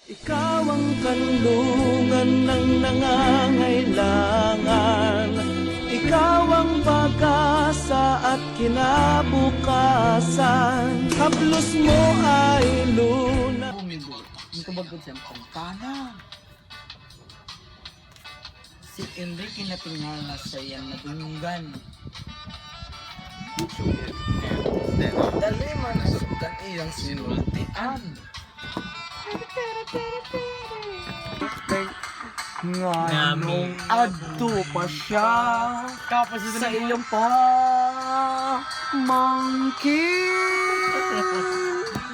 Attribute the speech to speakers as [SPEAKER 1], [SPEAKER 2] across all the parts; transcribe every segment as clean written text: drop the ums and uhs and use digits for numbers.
[SPEAKER 1] Ikaw ang kanlungan ng nangangailangan. Ikaw ang pag-asa at kinabukasan. Haplos mo ay luna.
[SPEAKER 2] Ang kabagod siyang pangkana. Si Enrique natingal na sa iyang natulungan. Dali man ang sukan iyang sinultian. Nganong adto pa siya sa iyong pamangkin.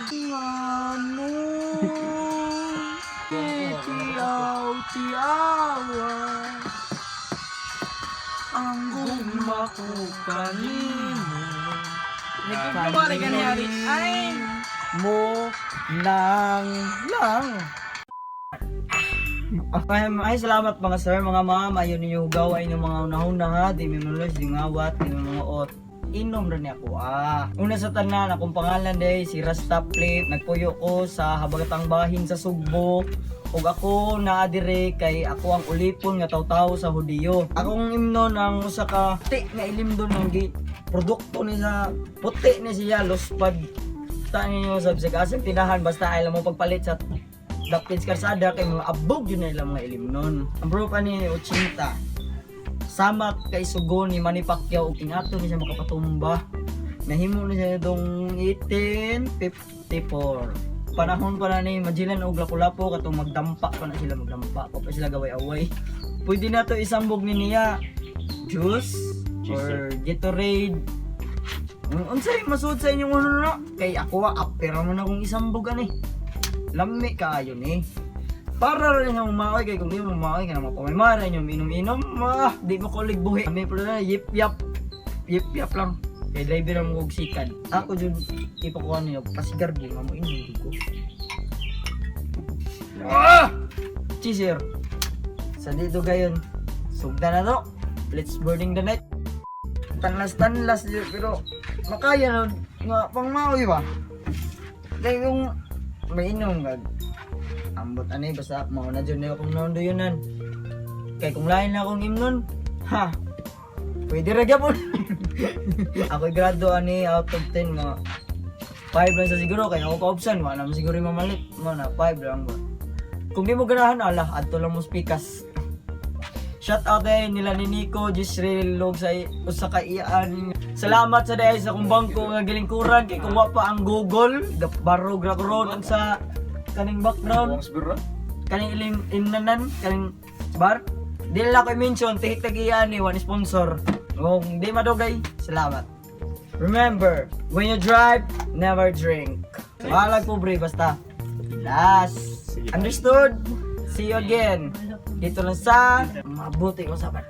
[SPEAKER 2] Nganong tiyaw-tiyawa ang gumakukanino. Ay mo nang lang. Ay, salamat mga sir, mga ma'am. Ayun ninyo hugaw, ay inyong mga unahuna ha. Di minulos, di ngawat, di mga ot. Inom rin ako Una sa tanan, akong pangalan day, si Rasta Flip. Nagpuyo ko sa habagatang bahin sa Sugbo. Ug ako naadire kay ako ang ulipon nga taw-taw sa Hudiyo. Akong imnon ang usa ka puti nga ilimdon ng produkto ni sa puti ni siya lospad. Ta ninyo sa bisag-asang tinahan basta ay mo pagpalit sa Dapkins Karsada kay mga abog yun na ilang mga ilimnon. Ang bro pa ni 80. Sama kay sugo ni Manny Pacquiao ug inato ni siya makapatumba. Nahimo na siya dong 1854. Panahon pa na ni Magellan og Lapu-Lapu katong magdampa pa na sila magdampa. Pa sila gaway-away. Pwede na to isambog ni niya juice or Gatorade. Unsay masud sa inyong ano na? Kay ako apera man akong isambog ani. Lami kaayo ni. Para rin yung umaoy kay kung di mo umaoy ka na mapamimara nyo inom-inom di mo ko ligbuhi. Kami pala na yip-yap lang. Kay driver ang mong sikan. Ako dyan ipakuha niyo pasigar di nga mo inom ko. Cheeser. Sa dito gayon. Sugda na to. Let's burning the night. Tanlas pero makaya na nga pang maoy ba? Dahil yung may inom gag ambot ani basta mao na jud akong nondo yunan kay kung lain na akong imnon ha pwede ra gyapon. Ako grado ani out of 10 mga 5 lang sa siguro kay ako kaopsan wala naman siguro mamalit mo na 5 lang ba kung di mo ganahan ala adto lang mo speakers. Shout out din nila ni Nico Gisrel log sa usa ka iyaan. Salamat sa dahil sa kong bangko nga gilingkuran kay kuha pa ang Google barog ra ron sa kaning background kaning ilim inanan kaning bar dili la ko mention tihik tagiyan ni one sponsor kung di madugay salamat. Remember when you drive never drink. Walag pobre basta last understood. See you again dito lang sa mabuti usapan.